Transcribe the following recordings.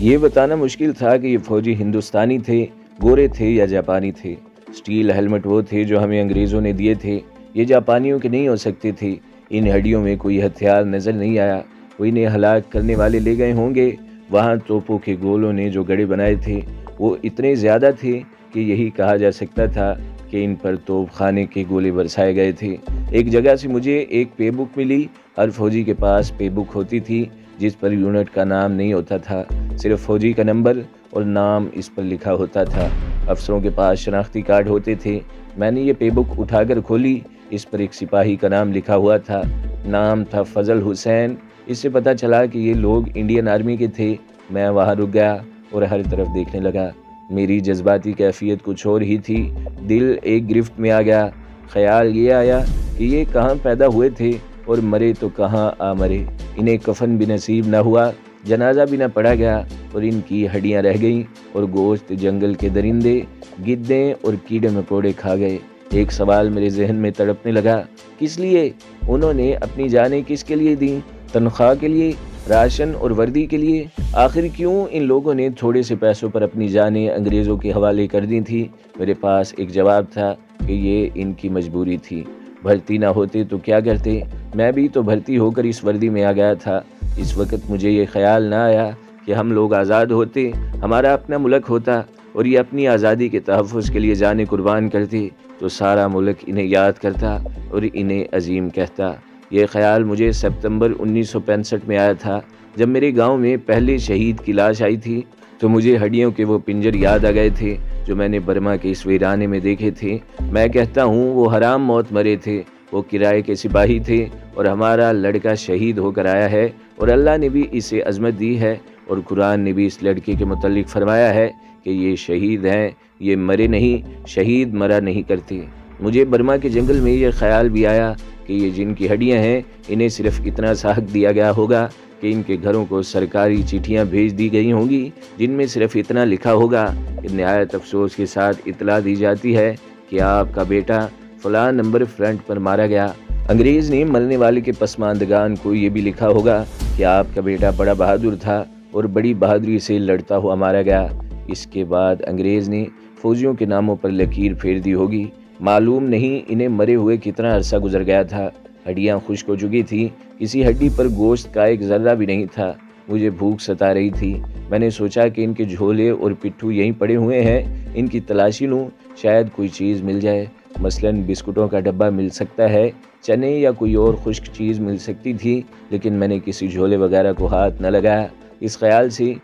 یہ بتانا مشکل تھا کہ یہ فوجی ہندوستانی تھے، گورے تھے یا جاپانی تھے۔ سٹیل ہیلمٹ وہ تھے جو ہمیں انگریزوں نے دیے تھے، یہ جاپانیوں کے نہیں ہو سکتے تھے۔ ان ہڈیوں میں کوئی ہتھیار نظر نہیں آیا، وہ انہیں ہلاک کرنے والے لے گئے ہوں گے۔ وہاں توپوں کے گولوں نے جو گڑھے بنائے تھے وہ اتنے زیادہ تھے کہ یہی کہا جا سکتا تھا کہ ان پر توپ خانے کے گولے برسائے گئے تھے۔ ایک جگہ سے مجھے ایک پے بک ملی، ہر فوجی کے پاس پے بک ہوتی تھی جس پر یونٹ کا نام نہیں ہوتا تھا، صرف فوجی کا نمبر اور نام اس پر لکھا ہوتا تھا۔ افسروں کے پاس شناختی کارڈ ہوتے تھے۔ میں نے یہ پے بک اٹھا کر کھولی، اس پر ایک سپاہی کا نام لکھا ہوا تھا، نام تھا فضل حسین۔ اس سے پتہ چلا کہ یہ لوگ انڈین آرمی کے تھے۔ میں وہاں رک گیا اور ہر طرف دیکھنے لگا۔ میری جذباتی کیفیت کچھ اور ہی تھی، دل ایک گرفت میں آ گیا۔ خیال یہ آیا کہ یہ کہاں پیدا ہوئے تھے اور مرے تو کہاں آ مرے۔ انہیں کفن بھی نصیب نہ ہوا، جنازہ بھی نہ پڑا گیا اور ان کی ہڈیاں رہ گئیں اور گوشت جنگل کے درندے، گدھیں اور کیڑے مکوڑے کھا گئے۔ ایک سوال میرے ذہن میں تڑپنے لگا، کس لیے؟ انہوں نے اپنی جانیں کس کے لیے دیں؟ تنخواہ کے لیے؟ راشن اور وردی کے لیے؟ آخر کیوں ان لوگوں نے تھوڑے سے پیسوں پر اپنی جانیں انگریزوں کے حوالے کر دی تھی؟ میرے پاس ایک جواب تھا کہ یہ ان کی مجبوری تھی۔ بھرتی نہ ہوتے تو کیا کرتے؟ میں بھی تو بھرتی ہو کر اس وردی میں آ گیا تھا۔ اس وقت مجھے یہ خیال نہ آیا کہ ہم لوگ آزاد ہوتے، ہمارا اپنا ملک ہوتا اور یہ اپنی آزادی کے تحفظ کے لیے جانیں قربان کرتے تو سارا ملک انہیں یاد کرتا اور انہیں عظیم کہتا۔ یہ خیال مجھے ستمبر 1965 میں آیا تھا، جب میرے گاؤں میں پہلے شہید کی لاش آئی تھی تو مجھے ہڈیوں کے وہ پنجر یاد آ گئے تھے جو میں نے برما کے اس ویرانے میں دیکھے تھے۔ میں کہتا ہوں وہ حرام موت مرے تھے، وہ کرائے کے سپاہی تھے اور ہمارا لڑکا شہید ہو کر آیا ہے اور اللہ نے بھی اسے عظمت دی ہے اور قرآن نے بھی اس لڑکے کے متعلق فرمایا ہے کہ یہ شہید ہیں، یہ مرے نہیں، شہید مرا نہیں کرتے۔ مجھے برما کے جنگل میں یہ خیال بھی آیا کہ یہ جن کی ہڈیاں ہیں انہیں صرف اتنا سا حق دیا گیا ہوگا کہ ان کے گھروں کو سرکاری چٹھیاں بھیج دی گئی ہوں گی جن میں صرف اتنا لکھا ہوگا کہ نہایت افسوس کے ساتھ اطلاع دی جاتی ہے کہ آپ کا بیٹا فلاں نمبر فرنٹ پر مارا گیا۔ انگریز نے مرنے والے کے پسماندگان کو یہ بھی لکھا ہوگا کہ آپ کا بیٹا بڑا بہادر تھا اور بڑی بہادری سے لڑتا ہوا مارا گیا۔ اس کے بعد انگریز نے فوجیوں کے ناموں پر لکیر پھیر دی ہوگی۔ معلوم نہیں انہیں مرے ہوئے کتنا عرصہ گزر گیا تھا۔ ہڈیاں خشک ہو چکی تھی، کسی ہڈی پر گوشت کا ایک ذرہ بھی نہیں تھا۔ مجھے بھوک ستا رہی تھی۔ میں نے سوچا کہ ان کے جھولے اور پٹھو یہیں پڑے ہوئے ہیں، ان کی تلاشی لوں، شاید کوئی چیز مل جائے، مثلاً بسکٹوں کا ڈبہ مل سکتا ہے، چنے یا کوئی اور خشک چیز مل سکتی تھی، لیکن میں نے کسی جھولے وغیرہ کو ہاتھ نہ لگایا۔ اس خیال سے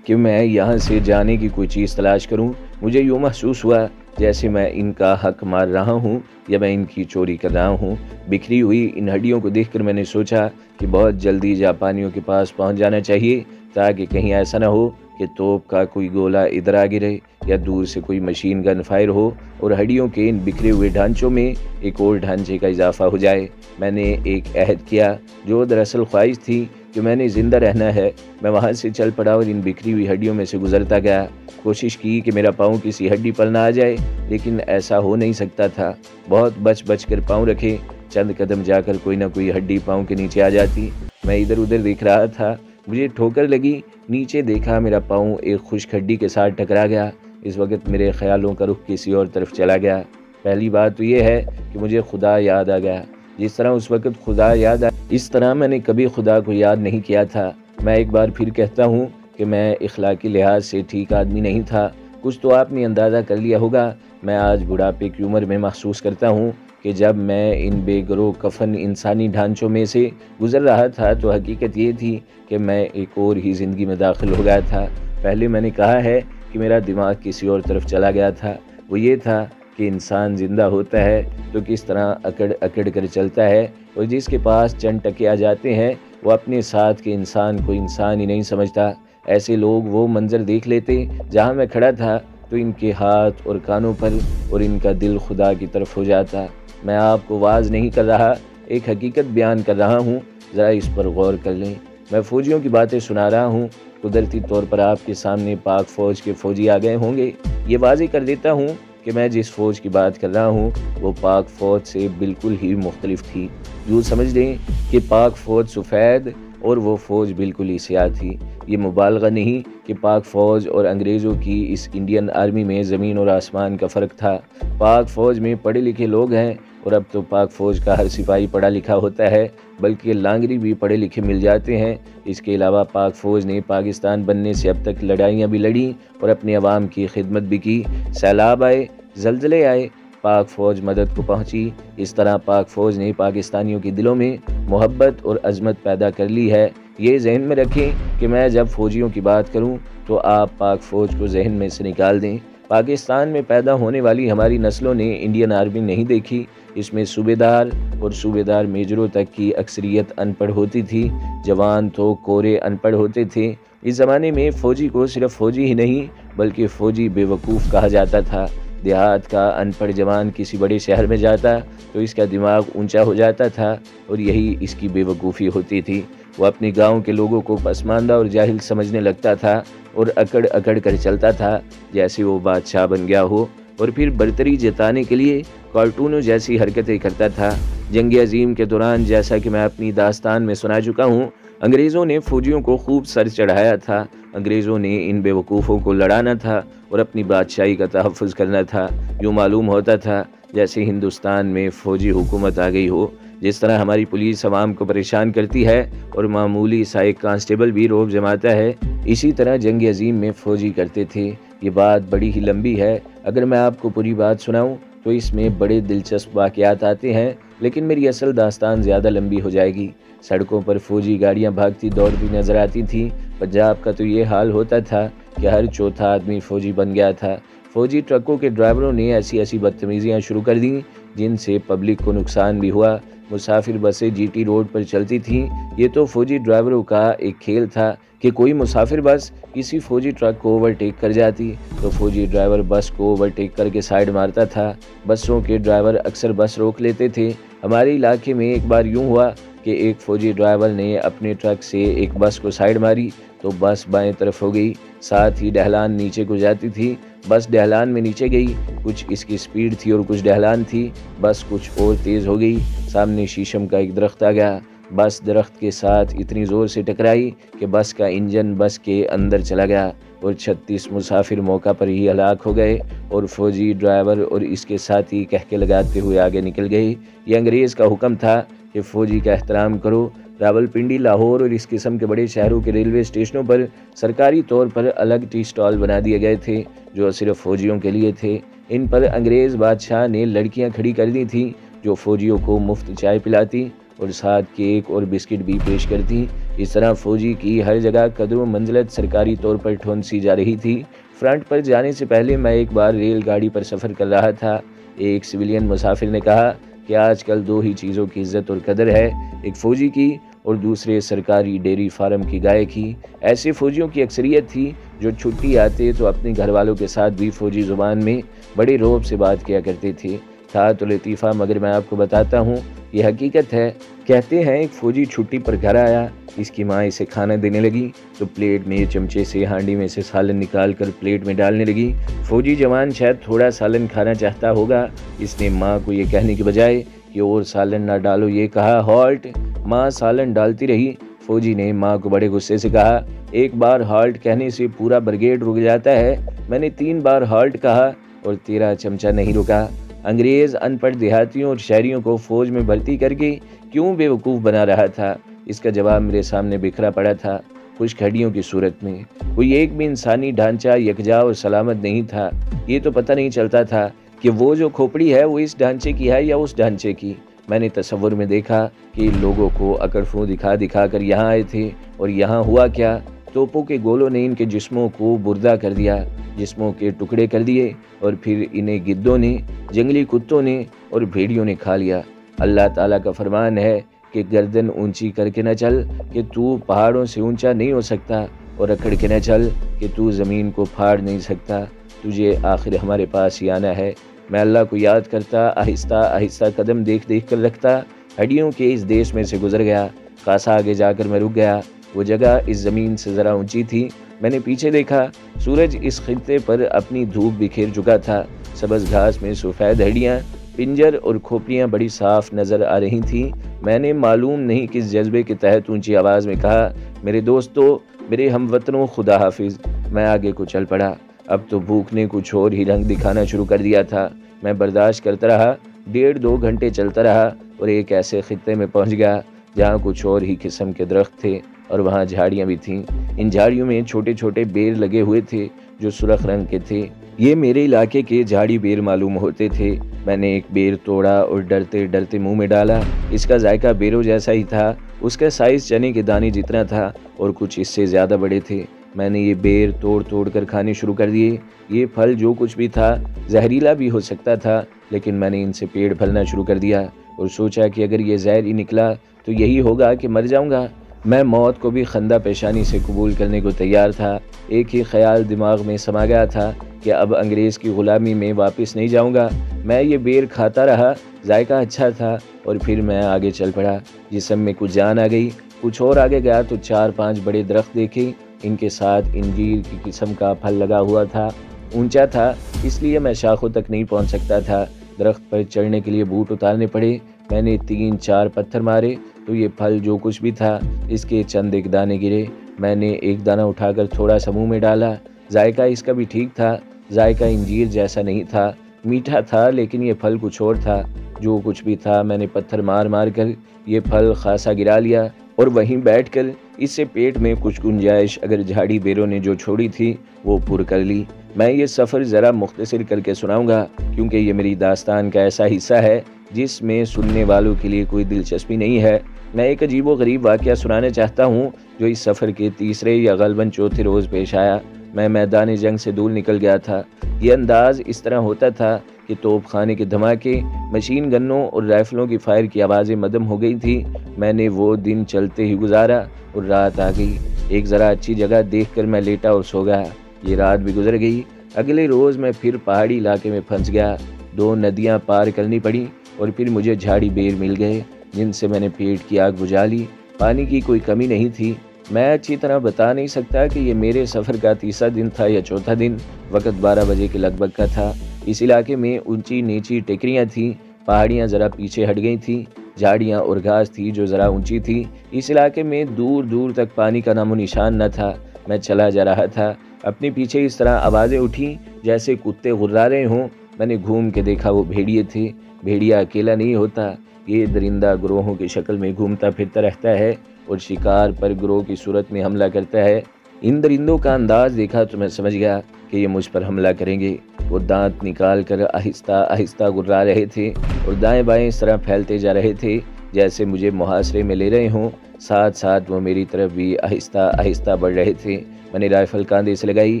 کہ میں یہاں سے جانے کی کوئی چیز تلاش کروں، مجھے یوں محسوس ہوا جیسے میں ان کا حق مار رہا ہوں یا میں ان کی چوری کر رہا ہوں۔ بکھری ہوئی ان ہڈیوں کو دیکھ کر میں نے سوچا کہ بہت جلدی جاپانیوں کے پاس پہنچ جانا چاہیے تاکہ کہیں ایسا نہ ہو کہ توپ کا کوئی گولہ ادھر آ گرے یا دور سے کوئی مشین گن فائر ہو اور ہڈیوں کے ان بکھرے ہوئے ڈھانچوں میں ایک اور ڈھانچے کا اضافہ ہو جائے۔ میں نے ایک عہد کیا جو دراصل خواہش تھی کہ میں نے زندہ رہنا ہے۔ میں وہاں سے چل پڑا اور ان بکھری ہوئی ہڈیوں میں سے گزرتا گیا۔ کوشش کی کہ میرا پاؤں کسی ہڈی پر نہ آ جائے، لیکن ایسا ہو نہیں سکتا تھا۔ بہت بچ بچ کر پاؤں رکھے، چند قدم جا کر کوئی نہ کوئی ہڈی پاؤں کے نیچے آ جاتی۔ میں ادھر ادھر دیکھ رہا تھا، مجھے ٹھوکر لگی، نیچے دیکھا میرا پاؤں ایک خشک ہڈی کے ساتھ ٹکرا گیا۔ اس وقت میرے خیالوں کا رخ کسی اور طرف چلا گیا۔ پہلی بات تو یہ ہے کہ مجھے خدا یاد آ گیا۔ جس طرح اس وقت خدا یاد آیا، اس طرح میں نے کبھی خدا کو یاد نہیں کیا تھا۔ میں ایک بار پھر کہتا ہوں کہ میں اخلاقی لحاظ سے ٹھیک آدمی نہیں تھا۔ کچھ تو آپ نے اندازہ کر لیا ہوگا۔ میں آج بڑھاپے کی عمر میں محسوس کرتا ہوں کہ جب میں ان بے گروہ کفن انسانی ڈھانچوں میں سے گزر رہا تھا تو حقیقت یہ تھی کہ میں ایک اور ہی زندگی میں داخل ہو گیا تھا۔ پہلے میں نے کہا ہے کہ میرا دماغ کسی اور طرف چلا گیا تھا۔ وہ یہ تھا کہ انسان زندہ ہوتا ہے تو کس طرح اکڑ اکڑ کر چلتا ہے اور جس کے پاس چند ٹکے آ جاتے ہیں وہ اپنے ساتھ کے انسان کو انسان ہی نہیں سمجھتا۔ ایسے لوگ وہ منظر دیکھ لیتے جہاں میں کھڑا تھا تو ان کے ہاتھ اور کانوں پر اور ان کا دل خدا کی طرف ہو جاتا۔ میں آپ کو واعظ نہیں کر رہا، ایک حقیقت بیان کر رہا ہوں، ذرا اس پر غور کر لیں۔ میں فوجیوں کی باتیں سنا رہا ہوں، قدرتی طور پر آپ کے سامنے پاک فوج کے فوجی آ گئے ہوں گے۔ یہ واضح کر دیتا ہوں کہ میں جس فوج کی بات کر رہا ہوں وہ پاک فوج سے بالکل ہی مختلف تھی۔ یوں سمجھ لیں کہ پاک فوج سفید اور وہ فوج بالکل ہی سیاہ تھی۔ یہ مبالغہ نہیں کہ پاک فوج اور انگریزوں کی اس انڈین آرمی میں زمین اور آسمان کا فرق تھا۔ پاک فوج میں پڑھے لکھے لوگ ہیں، اور اب تو پاک فوج کا ہر سپاہی پڑھا لکھا ہوتا ہے، بلکہ لانگری بھی پڑھے لکھے مل جاتے ہیں۔ اس کے علاوہ پاک فوج نے پاکستان بننے سے اب تک لڑائیاں بھی لڑیں اور اپنے عوام کی خدمت بھی کی۔ سیلاب آئے، زلزلے آئے، پاک فوج مدد کو پہنچی۔ اس طرح پاک فوج نے پاکستانیوں کے دلوں میں محبت اور عظمت پیدا کر لی ہے۔ یہ ذہن میں رکھیں کہ میں جب فوجیوں کی بات کروں تو آپ پاک فوج کو ذہن میں سے نکال دیں۔ پاکستان میں پیدا ہونے والی ہماری نسلوں نے انڈین آرمی نہیں دیکھی۔ اس میں صوبیدار اور صوبیدار میجروں تک کی اکثریت ان پڑھ ہوتی تھی، جوان تو کورے ان پڑھ ہوتے تھے۔ اس زمانے میں فوجی کو صرف فوجی ہی نہیں بلکہ فوجی بے وقوف کہا جاتا تھا۔ دیہات کا ان پڑھ جوان کسی بڑے شہر میں جاتا تو اس کا دماغ اونچا ہو جاتا تھا، اور یہی اس کی بے وقوفی ہوتی تھی۔ وہ اپنے گاؤں کے لوگوں کو پسماندہ اور جاہل سمجھنے لگتا تھا اور اکڑ اکڑ کر چلتا تھا جیسے وہ بادشاہ بن گیا ہو، اور پھر برتری جتانے کے لیے کارٹونوں جیسی حرکتیں کرتا تھا۔ جنگ عظیم کے دوران، جیسا کہ میں اپنی داستان میں سنا چکا ہوں، انگریزوں نے فوجیوں کو خوب سر چڑھایا تھا۔ انگریزوں نے ان بے وقوفوں کو لڑانا تھا اور اپنی بادشاہی کا تحفظ کرنا تھا۔ یوں معلوم ہوتا تھا جیسے ہندوستان میں فوجی حکومت آ گئی ہو۔ جس طرح ہماری پولیس عوام کو پریشان کرتی ہے اور معمولی سا ایک کانسٹیبل بھی رعب جماتا ہے، اسی طرح جنگ عظیم میں فوجی کرتے تھے۔ یہ بات بڑی ہی لمبی ہے، اگر میں آپ کو پوری بات سناؤں تو اس میں بڑے دلچسپ واقعات آتے ہیں، لیکن میری اصل داستان زیادہ لمبی ہو جائے گی۔ سڑکوں پر فوجی گاڑیاں بھاگتی دوڑتی نظر آتی تھیں۔ پنجاب کا تو یہ حال ہوتا تھا کہ ہر چوتھا آدمی فوجی بن گیا تھا۔ فوجی ٹرکوں کے ڈرائیوروں نے ایسی بدتمیزیاں شروع کر دیں جن سے پبلک کو نقصان بھی ہوا۔ مسافر بسیں جی ٹی روڈ پر چلتی تھیں۔ یہ تو فوجی ڈرائیوروں کا ایک کھیل تھا کہ کوئی مسافر بس کسی فوجی ٹرک کو اوورٹیک کر جاتی تو فوجی ڈرائیور بس کو اوورٹیک کر کے سائیڈ مارتا تھا۔ بسوں کے ڈرائیور اکثر بس روک لیتے تھے۔ ہمارے علاقے میں ایک بار یوں ہوا کہ ایک فوجی ڈرائیور نے اپنے ٹرک سے ایک بس کو سائیڈ ماری تو بس بائیں طرف ہو گئی، ساتھ ہی ڈھلان نیچے کو جاتی تھی۔ بس ڈھلان میں نیچے گئی، کچھ اس کی سپیڈ تھی اور کچھ ڈھلان تھی، بس کچھ اور تیز ہو گئی۔ سامنے شیشم کا ایک درخت آ گیا، بس درخت کے ساتھ اتنی زور سے ٹکرائی کہ بس کا انجن بس کے اندر چلا گیا اور 36 مسافر موقع پر ہی ہلاک ہو گئے، اور فوجی ڈرائیور اور اس کے ساتھی کہکے لگاتے ہوئے آگے نکل گئے۔ یہ انگریز کا حکم تھا کہ فوجی کا احترام کرو۔ راولپنڈی، لاہور اور اس قسم کے بڑے شہروں کے ریلوے اسٹیشنوں پر سرکاری طور پر الگ ٹی سٹال بنا دیے گئے تھے جو صرف فوجیوں کے لیے تھے۔ ان پر انگریز بادشاہ نے لڑکیاں کھڑی کر دی تھیں جو فوجیوں کو مفت چائے پلاتی اور ساتھ کیک اور بسکٹ بھی پیش کرتی۔ اس طرح فوجی کی ہر جگہ قدر و منزلت سرکاری طور پر ٹھونسی جا رہی تھی۔ فرنٹ پر جانے سے پہلے میں ایک بار ریل گاڑی پر سفر کر رہا تھا۔ ایک سویلین مسافر نے کہا کہ آج کل دو ہی چیزوں کی عزت اور قدر ہے، ایک فوجی کی اور دوسرے سرکاری ڈیری فارم کی گائے کی۔ ایسے فوجیوں کی اکثریت تھی جو چھٹی آتے تو اپنے گھر والوں کے ساتھ بھی فوجی زبان میں بڑے رعب سے بات کیا کرتے تھے۔ تھا تو لطیفہ، مگر میں آپ کو بتاتا ہوں یہ حقیقت ہے۔ کہتے ہیں ایک فوجی چھٹی پر گھر آیا، اس کی ماں اسے کھانا دینے لگی تو پلیٹ میں چمچے سے ہانڈی میں سے سالن نکال کر پلیٹ میں ڈالنے لگی۔ فوجی جوان شاید تھوڑا سالن کھانا چاہتا ہوگا، اس نے ماں کو یہ کہنے کے بجائے کہ اور سالن نہ ڈالو یہ کہا، ہالٹ۔ ماں سالن ڈالتی رہی۔ فوجی نے ماں کو بڑے غصے سے کہا، ایک بار ہالٹ کہنے سے پورا بریگیڈ رک جاتا ہے، میں نے 3 بار ہالٹ کہا اور تیرا چمچہ نہیں رکا۔ انگریز ان پڑھ دیہاتیوں اور شہریوں کو فوج میں بھرتی کر کے کیوں بے وقوف بنا رہا تھا؟ اس کا جواب میرے سامنے بکھرا پڑا تھا، خشک ہڈیوں کی صورت میں۔ کوئی ایک بھی انسانی ڈھانچہ یکجا اور سلامت نہیں تھا۔ یہ تو پتہ نہیں چلتا تھا کہ وہ جو کھوپڑی ہے وہ اس ڈھانچے کی ہے یا اس ڈھانچے کی۔ میں نے تصور میں دیکھا کہ ان لوگوں کو اکڑفوں دکھا دکھا کر یہاں آئے تھے، اور یہاں ہوا کیا؟ توپوں کے گولوں نے ان کے جسموں کو بردہ کر دیا، جسموں کے ٹکڑے کر دیے، اور پھر انہیں گدوں نے، جنگلی کتوں نے اور بھیڑیوں نے کھا لیا۔ اللہ تعالیٰ کا فرمان ہے کہ گردن اونچی کر کے نہ چل کہ تو پہاڑوں سے اونچا نہیں ہو سکتا، اور اکڑ کے نہ چل کہ تو زمین کو پھاڑ نہیں سکتا، تجھے آخر ہمارے پاس ہی آنا ہے۔ میں اللہ کو یاد کرتا، آہستہ آہستہ قدم دیکھ کر رکھتا، ہڈیوں کے اس دیش میں سے گزر گیا۔ خاصا آگے جا کر میں رک گیا۔ وہ جگہ اس زمین سے ذرا اونچی تھی۔ میں نے پیچھے دیکھا، سورج اس خطے پر اپنی دھوپ بکھیر چکا تھا۔ سبز گھاس میں سفید ہڈیاں، پنجر اور کھوپڑیاں بڑی صاف نظر آ رہی تھیں۔ میں نے معلوم نہیں کس جذبے کے تحت اونچی آواز میں کہا، میرے دوستو، میرے ہم وطنوں، خدا حافظ۔ میں آگے کو چل پڑا۔ اب تو بھوک نے کچھ اور ہی رنگ دکھانا شروع کر دیا تھا۔ میں برداشت کرتا رہا، 1.5-2 گھنٹے چلتا رہا اور ایک ایسے خطے میں پہنچ گیا جہاں کچھ اور ہی قسم کے درخت تھے اور وہاں جھاڑیاں بھی تھیں۔ ان جھاڑیوں میں چھوٹے چھوٹے بیر لگے ہوئے تھے جو سرخ رنگ کے تھے۔ یہ میرے علاقے کے جھاڑی بیر معلوم ہوتے تھے۔ میں نے ایک بیر توڑا اور ڈرتے ڈرتے منہ میں ڈالا۔ اس کا ذائقہ بیروں جیسا ہی تھا۔ اس کا سائز چنے کے دانے جتنا تھا اور کچھ اس سے زیادہ بڑے تھے۔ میں نے یہ بیر توڑ توڑ کر کھانے شروع کر دیے۔ یہ پھل جو کچھ بھی تھا زہریلا بھی ہو سکتا تھا، لیکن میں نے ان سے پیٹ بھرنا شروع کر دیا اور سوچا کہ اگر یہ زہر ہی نکلا تو یہی ہوگا کہ مر جاؤں گا۔ میں موت کو بھی خندہ پیشانی سے قبول کرنے کو تیار تھا۔ ایک ہی خیال دماغ میں سما گیا تھا کہ اب انگریز کی غلامی میں واپس نہیں جاؤں گا۔ میں یہ بیر کھاتا رہا، ذائقہ اچھا تھا اور پھر میں آگے چل پڑا۔ جسم میں کچھ جان آ گئی۔ کچھ اور آگے گیا تو 4-5 بڑے درخت دیکھے۔ ان کے ساتھ انجیر کی قسم کا پھل لگا ہوا تھا۔ اونچا تھا، اس لیے میں شاخوں تک نہیں پہنچ سکتا تھا۔ درخت پر چڑھنے کے لیے بوٹ اتارنے پڑے۔ میں نے 3-4 پتھر مارے تو یہ پھل جو کچھ بھی تھا اس کے چند ایک دانے گرے۔ میں نے ایک دانہ اٹھا کر تھوڑا سا منہ میں ڈالا۔ ذائقہ اس کا بھی ٹھیک تھا۔ ذائقہ انجیر جیسا نہیں تھا، میٹھا تھا، لیکن یہ پھل کچھ اور تھا۔ جو کچھ بھی تھا میں نے پتھر مار مار کر یہ پھل خاصا گرا لیا اور وہیں بیٹھ کر اس سے پیٹ میں کچھ گنجائش اگر جھاڑی بیروں نے جو چھوڑی تھی وہ پر کر لی۔ میں یہ سفر ذرا مختصر کر کے سناؤں گا کیونکہ یہ میری داستان کا ایسا حصہ ہے جس میں سننے والوں کے لیے کوئی دلچسپی نہیں ہے۔ میں ایک عجیب و غریب واقعہ سنانا چاہتا ہوں جو اس سفر کے تیسرے یا غالباً چوتھے روز پیش آیا۔ میں میدان جنگ سے دور نکل گیا تھا۔ یہ انداز اس طرح ہوتا تھا کہ توپ خانے کے دھماکے، مشین گنوں اور رائفلوں کی فائر کی آوازیں مدھم ہو گئی تھی۔ میں نے وہ دن چلتے ہی گزارا اور رات آ گئی۔ ایک ذرا اچھی جگہ دیکھ کر میں لیٹا اور سو گیا۔ یہ رات بھی گزر گئی۔ اگلے روز میں پھر پہاڑی علاقے میں پھنس گیا۔ 2 ندیاں پار کرنی پڑی اور پھر مجھے جھاڑی بیر مل گئے جن سے میں نے پیٹ کی آگ بجھا لی۔ پانی کی کوئی کمی نہیں تھی۔ میں اچھی طرح بتا نہیں سکتا کہ یہ میرے سفر کا تیسرا دن تھا یا چوتھا دن۔ وقت 12 بجے کے لگ بھگ کا تھا۔ اس علاقے میں اونچی نیچی ٹیکریاں تھیں، پہاڑیاں ذرا پیچھے ہٹ گئی تھیں، جھاڑیاں اور گھاس تھی جو ذرا اونچی تھی۔ اس علاقے میں دور دور تک پانی کا نام و نشان نہ تھا۔ میں چلا جا رہا تھا۔ اپنے پیچھے اس طرح آوازیں اٹھیں جیسے کتے غرا رہے ہوں۔ میں نے گھوم کے دیکھا وہ بھیڑیے تھے۔ بھیڑیا اکیلا نہیں ہوتا، یہ درندہ گروہوں کی شکل میں گھومتا پھرتا رہتا ہے اور شکار پر گروہ کی صورت میں حملہ کرتا ہے۔ ان درندوں کا انداز دیکھا تو میں سمجھ گیا کہ یہ مجھ پر حملہ کریں گے۔ وہ دانت نکال کر آہستہ آہستہ گرا رہے تھے اور دائیں بائیں اس طرح پھیلتے جا رہے تھے جیسے مجھے محاصرے میں لے رہے ہوں۔ ساتھ ساتھ وہ میری طرف بھی آہستہ آہستہ بڑھ رہے تھے۔ میں نے رائفل کاندھے سے لگائی۔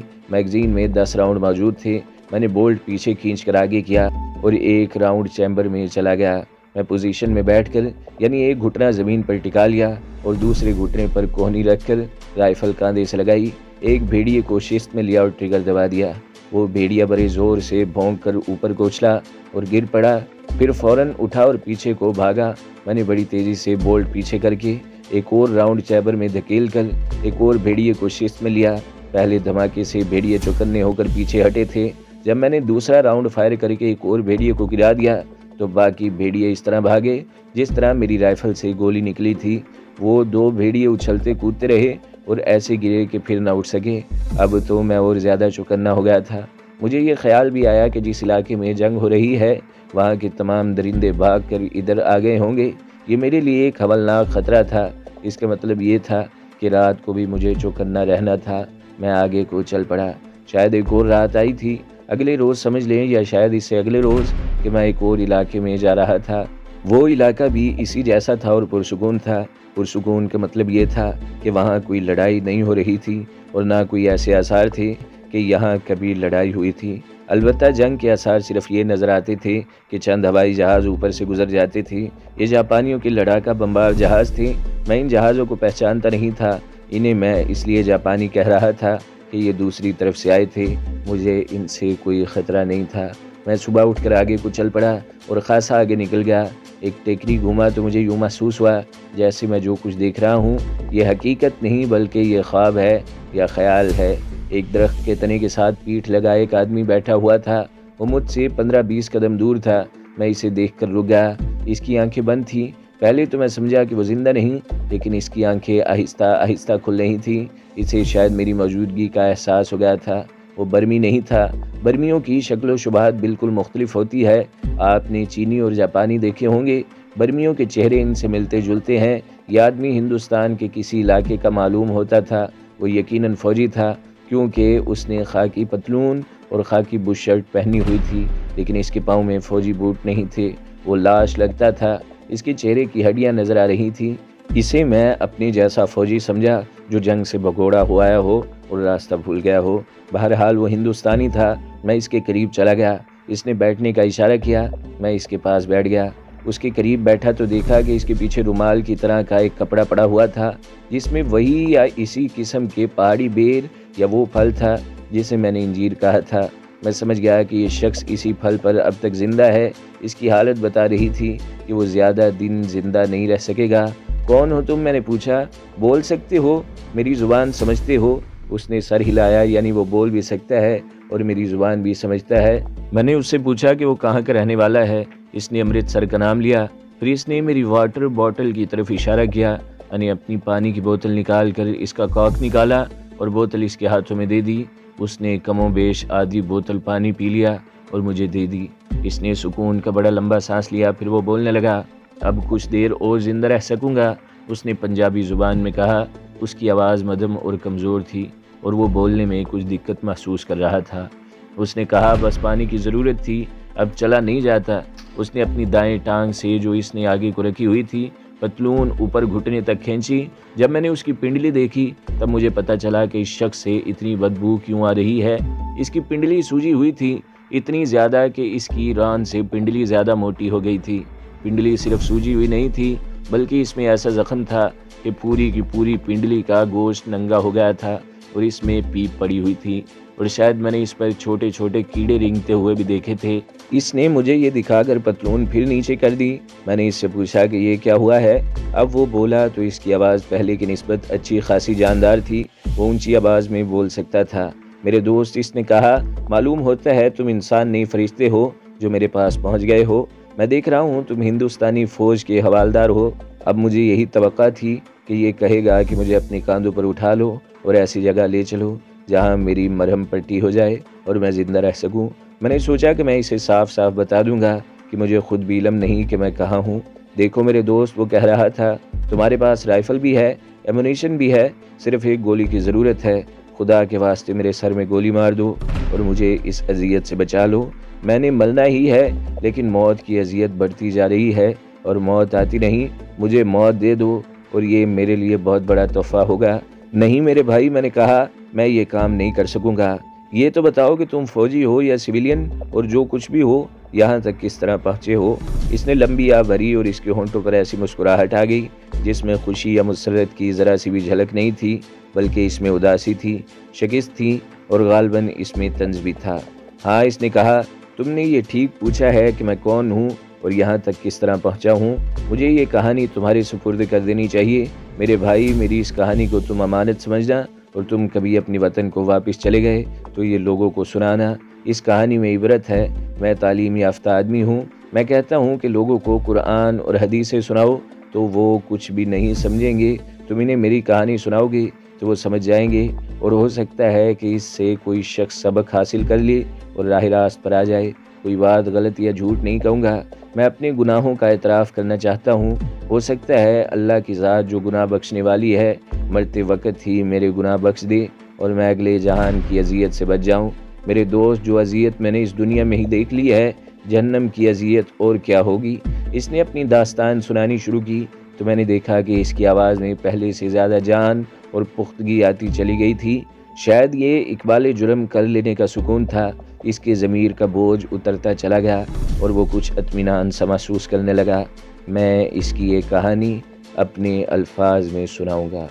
میگزین میں 10 راؤنڈ موجود تھے۔ میں نے بولٹ پیچھے کھینچ کر آگے کیا اور ایک راؤنڈ چیمبر میں چلا گیا۔ میں پوزیشن میں بیٹھ کر یعنی ایک گھٹنا زمین پر ٹکا لیا اور دوسرے گھٹنے پر کوہنی رکھ کر رائفل کاندھے سے لگائی۔ ایک بھیڑیے کو شست میں لیا اور ٹریگر دبا دیا۔ وہ بھیڑیا بڑے زور سے بھونک کر اوپر کو اچھلا اور گر پڑا، پھر فوراً اٹھا اور پیچھے کو بھاگا۔ میں نے بڑی تیزی سے بولٹ پیچھے کر کے ایک اور راؤنڈ چیمبر میں دھکیل کر ایک اور بھیڑیے کو شست میں لیا۔ پہلے دھماکے سے بھیڑیے چوکنے ہو کر پیچھے ہٹے تھے۔ جب میں نے دوسرا راؤنڈ فائر کر کے ایک اور بھیڑیے کو گرا دیا تو باقی بھیڑیے اس طرح بھاگے جس طرح میری رائفل سے گولی نکلی تھی۔ وہ 2 بھیڑیے اچھلتے کودتے رہے اور ایسے گرے کہ پھر نہ اٹھ سکے۔ اب تو میں اور زیادہ چوکنا ہو گیا تھا۔ مجھے یہ خیال بھی آیا کہ جس علاقے میں جنگ ہو رہی ہے وہاں کے تمام درندے بھاگ کر ادھر آ گئے ہوں گے۔ یہ میرے لیے ایک ہولناک خطرہ تھا۔ اس کا مطلب یہ تھا کہ رات کو بھی مجھے چوکنا رہنا تھا۔ میں آگے کو چل پڑا۔ شاید ایک اور رات آئی تھی، اگلے روز سمجھ لیں یا شاید اس سے اگلے روز، کہ میں ایک اور علاقے میں جا رہا تھا۔ وہ علاقہ بھی اسی جیسا تھا اور پرسکون تھا۔ پرسکون کا مطلب یہ تھا کہ وہاں کوئی لڑائی نہیں ہو رہی تھی اور نہ کوئی ایسے آثار تھے کہ یہاں کبھی لڑائی ہوئی تھی۔ البتہ جنگ کے آثار صرف یہ نظر آتے تھے کہ چند ہوائی جہاز اوپر سے گزر جاتے تھے۔ یہ جاپانیوں کے لڑاکا بمبار جہاز تھے۔ میں ان جہازوں کو پہچانتا نہیں تھا۔ انہیں میں اس لیے جاپانی کہہ رہا تھا کہ یہ دوسری طرف سے آئے تھے۔ مجھے ان سے کوئی خطرہ نہیں تھا۔ میں صبح اٹھ کر آگے کو چل پڑا اور خاصا آگے نکل گیا۔ ایک ٹیکری گھوما تو مجھے یوں محسوس ہوا جیسے میں جو کچھ دیکھ رہا ہوں یہ حقیقت نہیں بلکہ یہ خواب ہے یا خیال ہے۔ ایک درخت کے تنے کے ساتھ پیٹھ لگائے ایک آدمی بیٹھا ہوا تھا۔ وہ مجھ سے 15-20 قدم دور تھا۔ میں اسے دیکھ کر رک گیا۔ اس کی آنکھیں بند تھیں پہلے تو میں سمجھا کہ وہ زندہ نہیں، لیکن اس کی آنکھیں آہستہ آہستہ کھل رہی تھیں۔ اسے شاید میری موجودگی کا احساس ہو گیا تھا۔ وہ برمی نہیں تھا۔ برمیوں کی شکل و شباہت بالکل مختلف ہوتی ہے۔ آپ نے چینی اور جاپانی دیکھے ہوں گے، برمیوں کے چہرے ان سے ملتے جلتے ہیں۔ یہ آدمی ہندوستان کے کسی علاقے کا معلوم ہوتا تھا۔ وہ یقیناً فوجی تھا، کیونکہ اس نے خاکی پتلون اور خاکی بش شرٹ پہنی ہوئی تھی، لیکن اس کے پاؤں میں فوجی بوٹ نہیں تھے۔ وہ لاش لگتا تھا۔ اس کے چہرے کی ہڈیاں نظر آ رہی تھیں۔ اسے میں اپنے جیسا فوجی سمجھا جو جنگ سے بھگوڑا ہوا آیا ہو اور راستہ بھول گیا ہو۔ بہرحال وہ ہندوستانی تھا۔ میں اس کے قریب چلا گیا۔ اس نے بیٹھنے کا اشارہ کیا۔ میں اس کے پاس بیٹھ گیا۔ اس کے قریب بیٹھا تو دیکھا کہ اس کے پیچھے رومال کی طرح کا ایک کپڑا پڑا ہوا تھا، جس میں وہی یا اسی قسم کے پہاڑی بیر یا وہ پھل تھا جسے میں نے انجیر کہا تھا۔ میں سمجھ گیا کہ یہ شخص اسی پھل پر اب تک زندہ ہے۔ اس کی حالت بتا رہی تھی کہ وہ زیادہ دن زندہ نہیں رہ سکے گا۔ کون ہو تم؟ میں نے پوچھا۔ بول سکتے ہو؟ میری زبان سمجھتے ہو؟ اس نے سر ہلایا، یعنی وہ بول بھی سکتا ہے اور میری زبان بھی سمجھتا ہے۔ میں نے اس سے پوچھا کہ وہ کہاں کا رہنے والا ہے۔ اس نے امرتسر کا نام لیا۔ پھر اس نے میری واٹر بوتل کی طرف اشارہ کیا۔ میں نے اپنی پانی کی بوتل نکال کر اس کا کارک نکالا اور بوتل اس کے ہاتھوں میں دے دی۔ اس نے کم و بیش آدھی بوتل پانی پی لیا اور مجھے دے دی۔ اس نے سکون کا بڑا لمبا سانس لیا، پھر وہ بولنے لگا، اب کچھ دیر اور زندہ رہ سکوں گا، اس نے پنجابی زبان میں کہا۔ اس کی آواز مدھم اور کمزور تھی اور وہ بولنے میں کچھ دقت محسوس کر رہا تھا۔ اس نے کہا، بس پانی کی ضرورت تھی، اب چلا نہیں جاتا۔ اس نے اپنی دائیں ٹانگ سے جو اس نے آگے کو رکھی ہوئی تھی پتلون اوپر گھٹنے تک کھینچی۔ جب میں نے اس کی پنڈلی دیکھی تب مجھے پتہ چلا کہ اس شخص سے اتنی بدبو کیوں آ رہی ہے۔ اس کی پنڈلی سوجی ہوئی تھی، اتنی زیادہ کہ اس کی ران سے پنڈلی زیادہ موٹی ہو گئی تھی۔ پنڈلی صرف سوجی ہوئی نہیں تھی، بلکہ اس میں ایسا زخم تھا کہ پوری کی پوری پنڈلی کا گوشت ننگا ہو گیا تھا اور اس میں پیپ پڑی ہوئی تھی، اور شاید میں نے اس پر چھوٹے چھوٹے کیڑے رینگتے ہوئے بھی دیکھے تھے۔ اس نے مجھے یہ دکھا کر پتلون پھر نیچے کر دی۔ میں نے اس سے پوچھا کہ یہ کیا ہوا ہے؟ اب وہ بولا تو اس کی آواز پہلے کی نسبت اچھی خاصی جاندار تھی۔ وہ اونچی آواز میں بول سکتا تھا۔ میرے دوست، اس نے کہا، معلوم ہوتا ہے تم انسان نہیں فرشتے ہو جو میرے پاس پہنچ گئے ہو۔ میں دیکھ رہا ہوں تم ہندوستانی فوج کے حوالدار ہو۔ اب مجھے یہی توقع تھی کہ یہ کہے گا کہ مجھے اپنے کاندھوں پر اٹھا لو اور ایسی جگہ لے چلو جہاں میری مرہم پٹی ہو جائے اور میں زندہ رہ سکوں۔ میں نے سوچا کہ میں اسے صاف صاف بتا دوں گا کہ مجھے خود بھی علم نہیں کہ میں کہاں ہوں۔ دیکھو میرے دوست، وہ کہہ رہا تھا، تمہارے پاس رائفل بھی ہے، ایمونیشن بھی ہے، صرف ایک گولی کی ضرورت ہے۔ خدا کے واسطے میرے سر میں گولی مار دو اور مجھے اس اذیت سے بچا لو۔ میں نے مرنا ہی ہے، لیکن موت کی اذیت بڑھتی جا رہی ہے اور موت آتی نہیں۔ مجھے موت دے دو اور یہ میرے لیے بہت بڑا تحفہ ہوگا۔ نہیں میرے بھائی، میں نے کہا، میں یہ کام نہیں کر سکوں گا۔ یہ تو بتاؤ کہ تم فوجی ہو یا سویلین، اور جو کچھ بھی ہو یہاں تک کس طرح پہنچے ہو؟ اس نے لمبی آہ بھری اور اس کے ہونٹوں پر ایسی مسکراہٹ آ گئی جس میں خوشی یا مسرت کی ذرا سی بھی جھلک نہیں تھی، بلکہ اس میں اداسی تھی، شکست تھی اور غالباً اس میں طنز بھی تھا۔ ہاں، اس نے کہا، تم نے یہ ٹھیک پوچھا ہے کہ میں کون ہوں اور یہاں تک کس طرح پہنچا ہوں۔ مجھے یہ کہانی تمہارے سپرد کر دینی چاہیے میرے بھائی۔ میری اس کہانی کو تم امانت سمجھنا، اور تم کبھی اپنی وطن کو واپس چلے گئے تو یہ لوگوں کو سنانا۔ اس کہانی میں عبرت ہے۔ میں تعلیم یافتہ آدمی ہوں۔ میں کہتا ہوں کہ لوگوں کو قرآن اور حدیثیں سناؤ تو وہ کچھ بھی نہیں سمجھیں گے۔ تم انہیں میری کہانی سناؤ گے تو وہ سمجھ جائیں گے، اور ہو سکتا ہے کہ اس سے کوئی شخص سبق حاصل کر لے اور راہ راست پر آ جائے۔ کوئی بات غلط یا جھوٹ نہیں کہوں گا۔ میں اپنے گناہوں کا اعتراف کرنا چاہتا ہوں۔ ہو سکتا ہے اللہ کی ذات جو گناہ بخشنے والی ہے مرتے وقت ہی میرے گناہ بخش دے اور میں اگلے جہان کی اذیت سے بچ جاؤں۔ میرے دوست، جو اذیت میں نے اس دنیا میں ہی دیکھ لی ہے، جہنم کی اذیت اور کیا ہوگی؟ اس نے اپنی داستان سنانی شروع کی تو میں نے دیکھا کہ اس کی آواز میں پہلے سے زیادہ جان اور پختگی آتی چلی گئی تھی۔ شاید یہ اقبال جرم کر لینے کا سکون تھا۔ اس کے ضمیر کا بوجھ اترتا چلا گیا اور وہ کچھ اطمینان سا محسوس کرنے لگا۔ میں اس کی یہ کہانی اپنے الفاظ میں سناؤں گا۔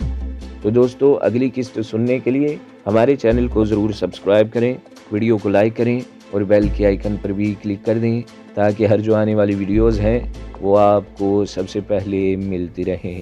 تو دوستو، اگلی قسط سننے کے لیے ہمارے چینل کو ضرور سبسکرائب کریں، ویڈیو کو لائک کریں اور بیل کے آئیکن پر بھی کلک کر دیں تاکہ ہر جو آنے والی ویڈیوز ہیں وہ آپ کو سب سے پہلے ملتی رہیں۔